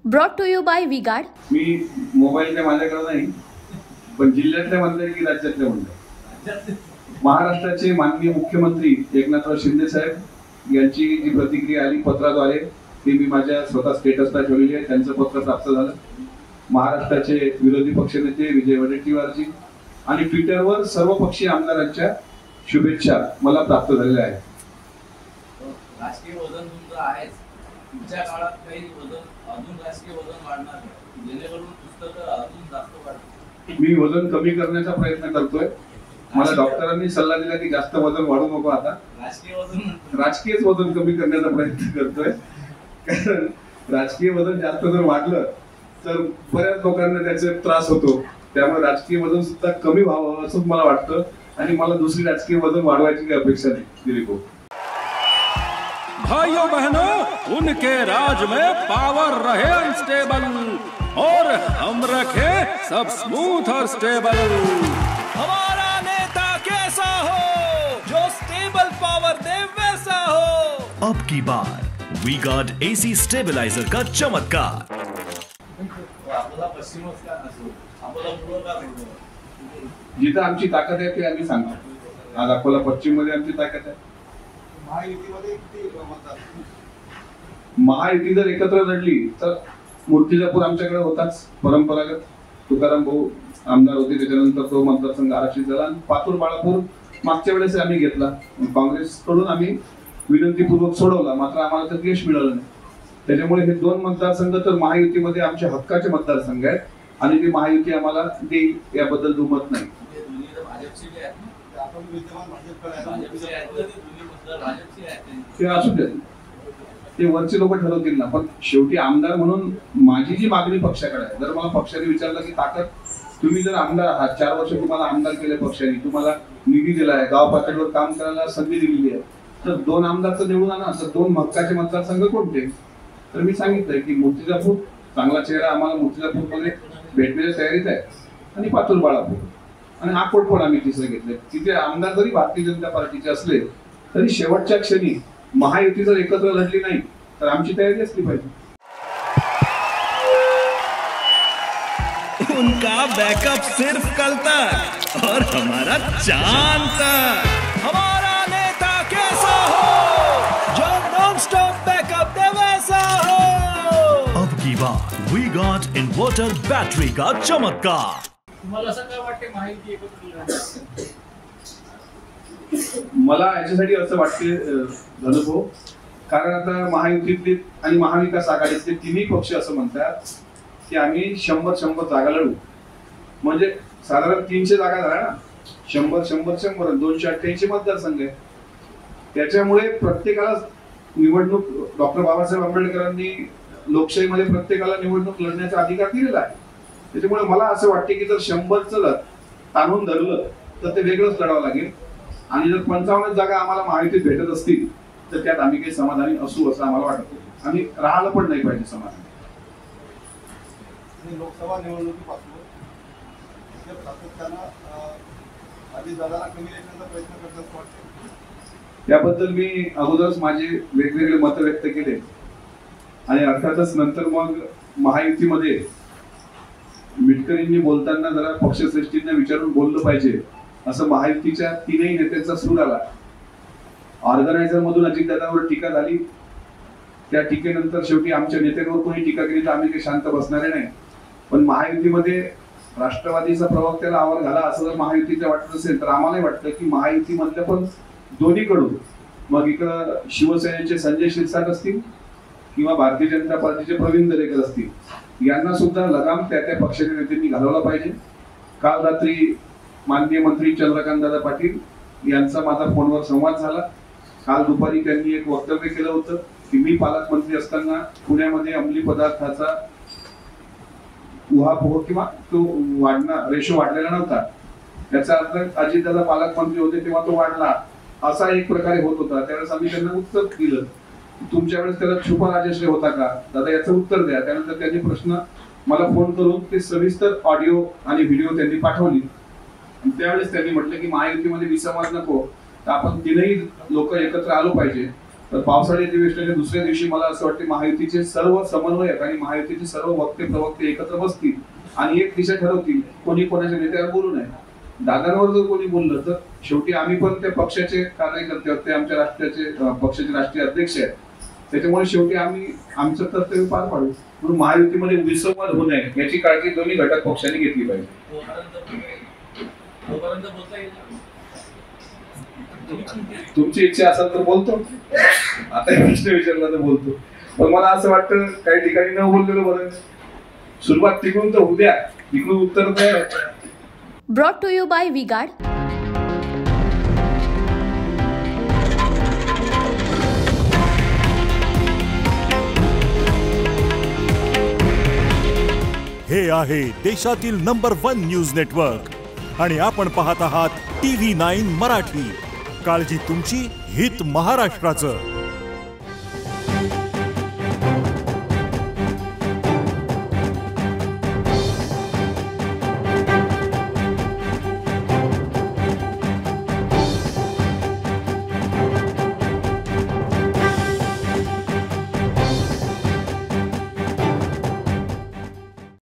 Brought to you by V-Guard. मी mobile काय माझ्याकडे नाही, पण जिल्ह्यातल्या म्हणता की राज्यातल्या म्हणता महाराष्ट्राचे माननीय मुख्यमंत्री एकनाथराव शिंदे साहेब यांची जी प्रतिक्रिया आली पत्राद्वारे ती मी माझ्या स्वतः स्टेटसला ठेवलेली आहे। त्यांचं पत्र प्राप्त झालं। महाराष्ट्राचे विरोधी पक्षनेते विजय वडेट्टीवारजी आणि ट्विटरवर सर्व पक्षीय आमदारांच्या शुभेच्छा मला प्राप्त झालेल्या आहेत। राजकीय वजन तुमचं आहे, पुढच्या काळात काही वजन अजून राजकीय वजन वाढणार आहे जेणेकरून पुस्तकं अजून जास्त वाढतील। मी वजन कमी करण्याचा प्रयत्न करतोय। मला डॉक्टरांनी सल्ला दिला की जास्त वजन वाढू नको, आता राजकीय वजन कमी करण्याचा प्रयत्न करतोय। कारण राजकीय वजन जास्त जर वाढलं तर बऱ्याच लोकांना त्याचा त्रास होतो, त्यामुळे राजकीय वजन सुद्धा कमी व्हावं असं मला वाटतं आणि मला दुसरी राजकीय वजन वाढवायची काही अपेक्षा नाही। दिलीप भाऊ, भाइयों बहनों, उनके राज में पावर रहे अनस्टेबल और हम रखे सब स्मूथ और स्टेबल। हमारा नेता कैसा हो जो स्टेबल पावर दे वैसा हो। अब की बार वी गार्ड एसी स्टेबलाइजर का चमत्कार। आपला पश्चिमच का नसो, आपला पूर्व का नको, जिथं आमची ताकद आहे ते आम्ही सांगतो। आज अकोला पश्चिम मध्ये आमची ताकद आहे। महायुती जर एकत्र लढली तर मूर्तिजापूर आमच्याकडे होताच परंपरागत, तुकाराम भाऊ आमदार होते, त्याच्यानंतर तो मतदारसंघ आरक्षित झाला आणि पातूर बाळापूर मागच्या वेळेस आम्ही घेतला, काँग्रेसकडून आम्ही विनंतीपूर्वक सोडवला, मात्र आम्हाला तर यश मिळालं नाही। त्याच्यामुळे हे दोन मतदारसंघ तर महायुतीमध्ये आमच्या हक्काचे मतदारसंघ आहेत आणि ते महायुती आम्हाला देईल याबद्दल दुमत नाही। ते असू दे, ते वरचे लोक ठरवतील ना, पण शेवटी आमदार म्हणून माझी जी मागणी पक्षाकडे आहे, जर मला पक्षाने विचारलं की ताकद तुम्ही जर आमदार आहात, 4 वर्ष तुम्हाला आमदार केले पक्षाने, तुम्हाला निधी दिला आहे, गाव पातळीवर काम करायला संधी दिलेली आहे, तर 2 आमदार तर निवडून आणा, तर 2 हक्काचे मतदारसंघ कोणते? तर मी सांगितलंय की मूर्तिजापूर चांगला चेहरा आम्हाला मूर्तिजापूरमध्ये भेटण्याच्या तयारीत आहे आणि पातूर बाळापूर आणि अकोट पण आम्ही तिसरे घेतले। तिथे आमदार जरी भारतीय जनता पार्टीचे असले तरी शेवटच्या क्षणी महायुती जर एकत्र लढली नाही तर आमची तयारी असली पाहिजे। उनका बैकअप सिर्फ कल तक और हमारा चांद तक। हमारा नेता कैसा हो जो नॉन स्टॉप बैकअप दे वैसा हो। अब की बार वी गॉट इन्वर्टर बैटरी का चमत्कार। तुम्हाला असं काय वाटते माहिती एकत्र मला याच्यासाठी असं वाटते धनुभाऊ, कारण आता महायुतीतले आणि महाविकास आघाडीतले तिन्ही पक्ष असं म्हणतात की आम्ही 100 जागा लढू, म्हणजे साधारण 300 जागा झाल्या ना, 100 288 मतदारसंघ आहे। त्याच्यामुळे प्रत्येकाला निवडणूक, डॉक्टर बाबासाहेब आंबेडकरांनी लोकशाहीमध्ये प्रत्येकाला निवडणूक लढण्याचा अधिकार दिलेला आहे। त्याच्यामुळे मला असं वाटते की जर 100चं ताणून धरलं तर ते वेगळंच लढावं लागेल आणि जर 55 जागा आम्हाला महायुतीत भेटत असतील तर त्यात आम्ही काही समाधानी असू असं आम्हाला वाटत आणि राहायला पण नाही पाहिजे समाधानी। लोकसभा निवडणुकीपासून त्याबद्दल मी अगोदरच माझे वेगवेगळे मत व्यक्त केले आणि अर्थातच नंतर मग महायुतीमध्ये मिटकरींनी बोलताना जरा पक्षश्रेष्ठींना विचारून बोललं पाहिजे असं महायुतीच्या 3ही नेत्यांचा सूर आला। ऑर्गनायझर मधून अजितदादांवर टीका झाली, त्या टीकेनंतर शेवटी आमच्या नेत्यांवर कोणी टीका केली तर आम्ही काही शांत बसणारे नाही, पण महायुतीमध्ये राष्ट्रवादीचा प्रवक्त्याला आवर घाला असं जर महायुतीचं वाटत असेल तर आम्हालाही वाटतं की महायुतीमधल्या पण दोन्हीकडून, मग इकडं शिवसेनेचे संजय शिरसाट असतील किंवा भारतीय जनता पार्टीचे प्रवीण दरेकर असतील, यांना सुद्धा लगाम त्या पक्षाच्या नेत्यांनी घालवला पाहिजे। काल रात्री माननीय मंत्री चंद्रकांत दादा पाटील यांचा माझा फोनवर संवाद झाला। काल दुपारी त्यांनी एक वक्तव्य केलं होतं की मी पालकमंत्री असताना पुण्यामध्ये अंमली पदार्थाचा उहापोह किंवा तो रेशो वाढलेला नव्हता, याचा अर्थ अजितदादा पालकमंत्री होते तेव्हा तो वाढला असा एक प्रकारे होत होता। त्यावेळेस आम्ही त्यांना उत्तर दिलं, तुमच्या वेळेस त्याला छुपा राजश्री होता का दादा, याचं उत्तर द्या। त्यानंतर त्यांनी प्रश्न मला फोन करून ते सविस्तर ऑडिओ आणि व्हिडिओ त्यांनी पाठवली। त्यावेळेस त्यांनी म्हटलं की महायुतीमध्ये विसंवाद नको, तर आपण 3ही लोक एकत्र आलो पाहिजे तर पावसाळी अधिवेशनाच्या दुसऱ्या दिवशी मला असं वाटतं महायुतीचे सर्व समन्वयक आणि महायुतीचे सर्व वक्ते प्रवक्ते एकत्र बसतील आणि एक दिशा ठरवतील, कोणी कोणाच्या नेत्यावर बोलू नये. दादांवर जर कोणी बोललं तर शेवटी आम्ही पण त्या पक्षाचे कार्यकर्ते आहोत, ते आमच्या राष्ट्राचे पक्षाचे राष्ट्रीय अध्यक्ष आहेत. त्याच्यामुळे शेवटी आम्ही आमचं कर्तव्य पार पाडू. म्हणून महायुतीमध्ये विसंवाद होऊ नये याची काळजी दोन्ही घटक पक्षांनी घेतली पाहिजे. तोपर्यंत बोलता येईल. तुमची इच्छा असेल तर बोलतो, आता एक प्रश्न विचारला तर बोलतो. पण मला असं वाटतं काही ठिकाणी न बोललेलं बरं. सुरुवात तिकडून तर होऊ द्या, तिकडून उत्तर द्या. Brought to you by V-Guard. हे आहे देशातील नंबर 1 न्यूज नेटवर्क आणि आपण पाहत आहात TV9 मराठी. काळजी तुमची, हित महाराष्ट्राचं.